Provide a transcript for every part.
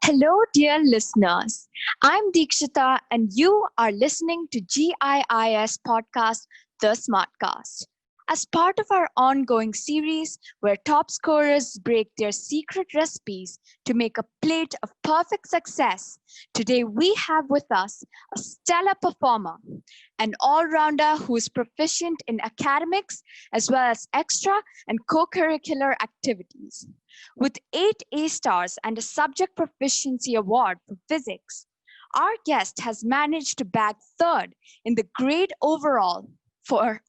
Hello, dear listeners. I'm Dikshita, and you are listening to GIIS podcast, The Smartcast. As part of our ongoing series where top scorers break their secret recipes to make a plate of perfect success, today we have with us a stellar performer, an all rounder who is proficient in academics as well as extra and co curricular activities. With 8 A stars and a subject proficiency award for physics, our guest has managed to bag third in the grade overall for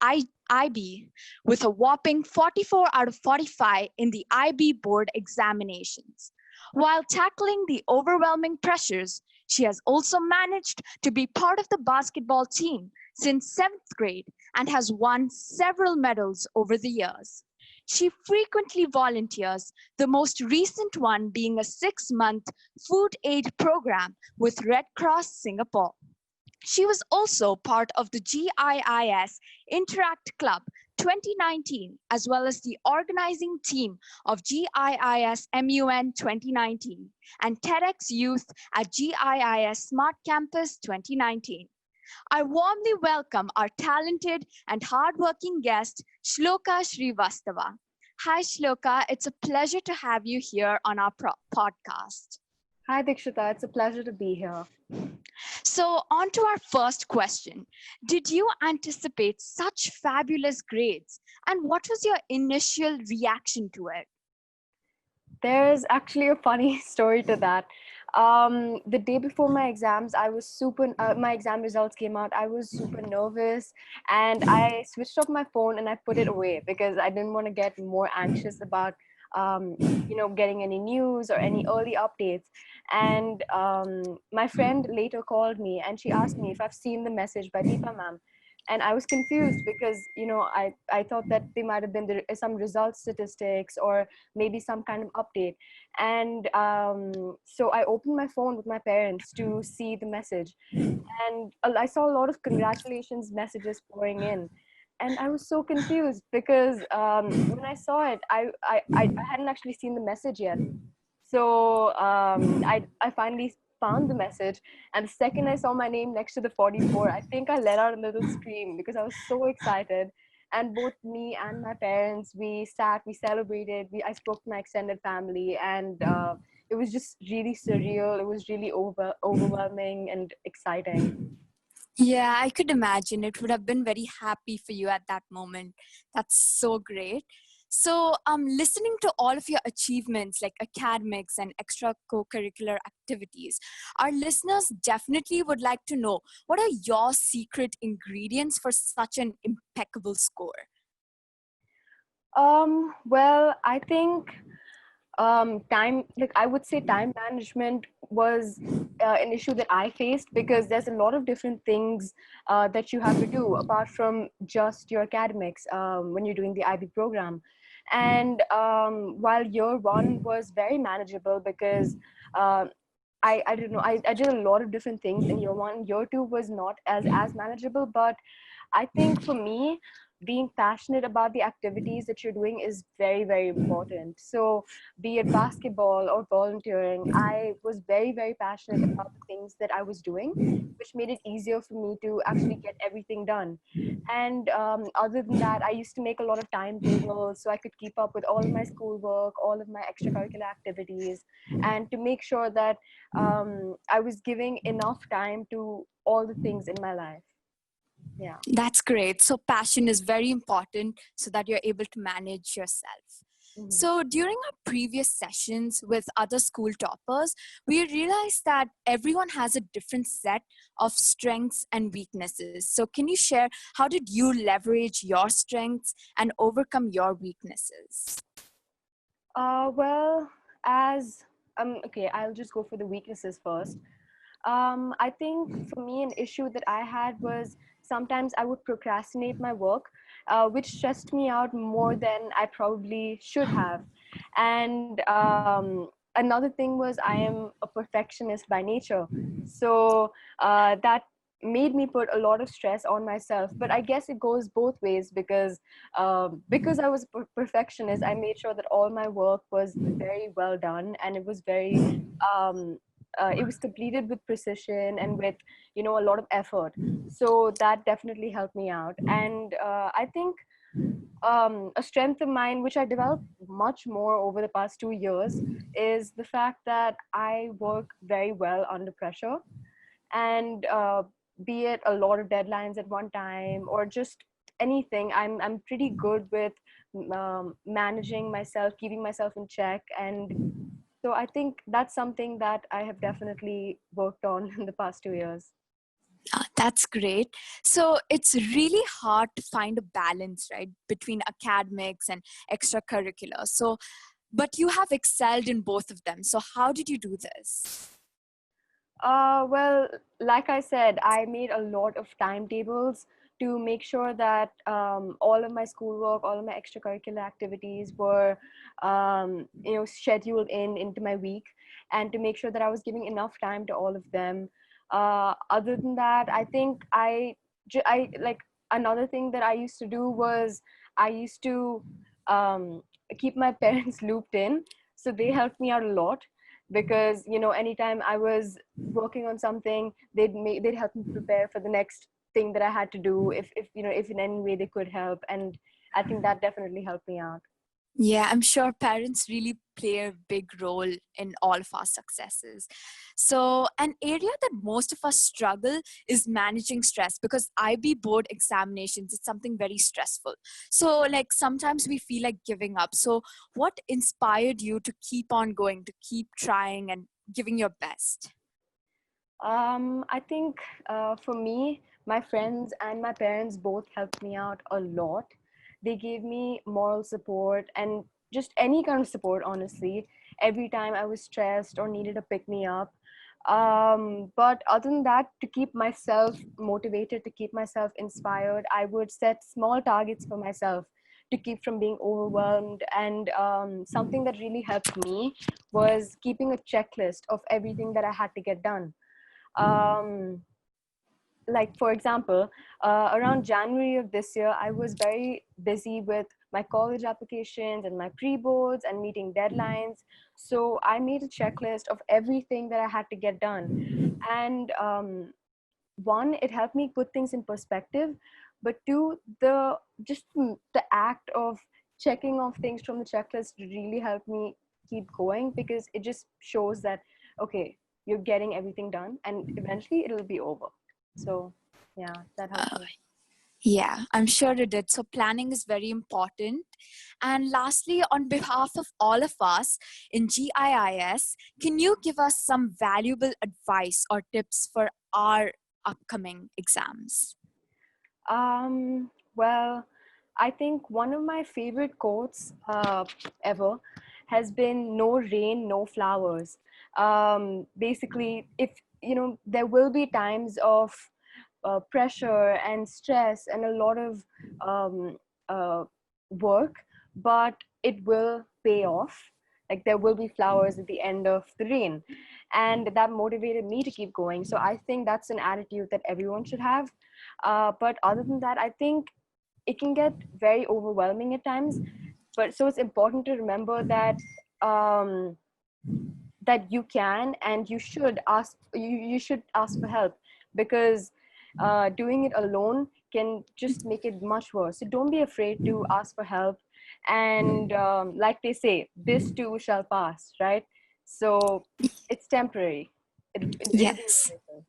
IB with a whopping 44 out of 45 in the IB board examinations. While tackling the overwhelming pressures, she has also managed to be part of the basketball team since 7th grade and has won several medals over the years. She frequently volunteers, the most recent one being a 6-month food aid program with Red Cross Singapore. She was also part of the GIIS Interact Club 2019, as well as the organizing team of GIIS MUN 2019 and TEDx Youth at GIIS SMART Campus 2019. I warmly welcome our talented and hardworking guest, Shloka Srivastava. Hi, Shloka. It's a pleasure to have you here on our podcast. Hi, Dikshita. It's a pleasure to be here. So, on to our first question. Did you anticipate such fabulous grades? And what was your initial reaction to it? There's actually a funny story to that. The day before my exams, my exam results came out. I was super nervous and I switched off my phone and I put it away because I didn't want to get more anxious about, getting any news or any early updates. And my friend later called me and she asked me if I've seen the message by Deepa ma'am. And I was confused because, I thought that they might have been some result statistics or maybe some kind of update. And so I opened my phone with my parents to see the message. And I saw a lot of congratulations messages pouring in. And I was so confused because when I saw it, I hadn't actually seen the message yet. So I finally found the message, and the second I saw my name next to the 44, I think I let out a little scream because I was so excited. And both me and my parents, we sat, we celebrated, I spoke to my extended family, and it was just really surreal. It was really overwhelming and exciting. Yeah, I could imagine it would have been very happy for you at that moment. That's so great. So, listening to all of your achievements like academics and extra co-curricular activities, our listeners definitely would like to know what are your secret ingredients for such an impeccable score? Well, I think I would say time management was an issue that I faced because there's a lot of different things that you have to do apart from just your academics when you're doing the IB program. And while year one was very manageable because I don't know, I did a lot of different things in year one. Year two was not as manageable, but I think for me, being passionate about the activities that you're doing is very, very important. So, be it basketball or volunteering, I was very, very passionate about the things that I was doing, which made it easier for me to actually get everything done. And other than that, I used to make a lot of timetables so I could keep up with all of my schoolwork, all of my extracurricular activities, and to make sure that I was giving enough time to all the things in my life. Yeah. That's great. So passion is very important so that you're able to manage yourself. Mhm. So during our previous sessions with other school toppers, we realized that everyone has a different set of strengths and weaknesses. So can you share how did you leverage your strengths and overcome your weaknesses? Well, as okay, I'll just go for the weaknesses first. I think for me, an issue that I had was sometimes I would procrastinate my work, which stressed me out more than I probably should have. And another thing was I am a perfectionist by nature. So that made me put a lot of stress on myself. But I guess it goes both ways, because I was a perfectionist. I made sure that all my work was very well done, and it was very it was completed with precision and with, a lot of effort. So that definitely helped me out. And I think a strength of mine, which I developed much more over the past 2 years, is the fact that I work very well under pressure. And be it a lot of deadlines at one time or just anything, I'm pretty good with managing myself, keeping myself in check. And so I think that's something that I have definitely worked on in the past 2 years. That's great. So it's really hard to find a balance, right, between academics and extracurricular. So, but you have excelled in both of them. So how did you do this? Well, like I said, I made a lot of timetables to make sure that all of my schoolwork, all of my extracurricular activities were, scheduled into my week, and to make sure that I was giving enough time to all of them. Other than that, I think I like, another thing that I used to do was I used to um, keep my parents looped in, so they helped me out a lot, because anytime I was working on something, they'd help me prepare for the next thing that I had to do, if in any way they could help. And I think that definitely helped me out. Yeah, I'm sure parents really play a big role in all of our successes. So, an area that most of us struggle is managing stress, because IB board examinations is something very stressful. So, like, sometimes we feel like giving up. So, what inspired you to keep on going, to keep trying and giving your best? I think for me, my friends and my parents both helped me out a lot. They gave me moral support and just any kind of support, honestly, every time I was stressed or needed a pick me up. But other than that, to keep myself motivated, to keep myself inspired, I would set small targets for myself to keep from being overwhelmed. And something that really helped me was keeping a checklist of everything that I had to get done. um, like, for example, around January of this year, I was very busy with my college applications and my pre-boards and meeting deadlines. So I made a checklist of everything that I had to get done. And one, it helped me put things in perspective. But two, the act of checking off things from the checklist really helped me keep going, because it just shows that, okay, you're getting everything done and eventually it'll be over. So yeah, that helped Uh, me. Yeah, I'm sure it did. So planning is very important. And lastly, on behalf of all of us in GIIS, can you give us some valuable advice or tips for our upcoming exams? Well, I think one of my favorite quotes ever has been "No rain, no flowers." Basically, if there will be times of pressure and stress and a lot of um, uh, work, but it will pay off. Like, there will be flowers at the end of the rain, and that motivated me to keep going. So I think that's an attitude that everyone should have. But other than that, I think it can get very overwhelming at times. But so it's important to remember that um, that you can and you should ask for help, because doing it alone can just make it much worse. So don't be afraid to ask for help. And like they say, this too shall pass, right? So it's temporary. It'll be Yes. over soon.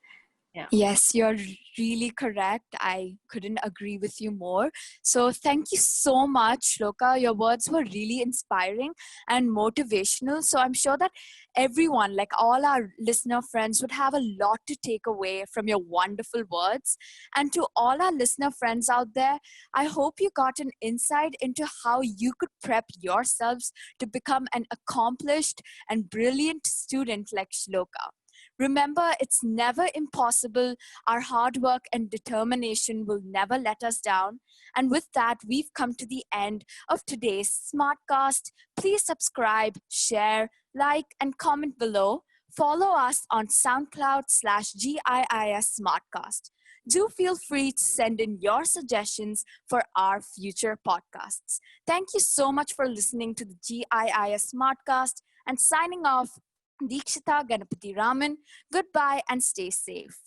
Yeah. Yes, you're really correct. I couldn't agree with you more. So, thank you so much, Shloka. Your words were really inspiring and motivational. So, I'm sure that everyone, like all our listener friends, would have a lot to take away from your wonderful words. And to all our listener friends out there, I hope you got an insight into how you could prep yourselves to become an accomplished and brilliant student like Shloka. Remember, it's never impossible. Our hard work and determination will never let us down. And with that, we've come to the end of today's Smartcast. Please subscribe, share, like, and comment below. Follow us on SoundCloud/GIIS Smartcast. Do feel free to send in your suggestions for our future podcasts. Thank you so much for listening to the GIIS Smartcast and signing off. Dikshita Ganapati Raman. Goodbye and stay safe.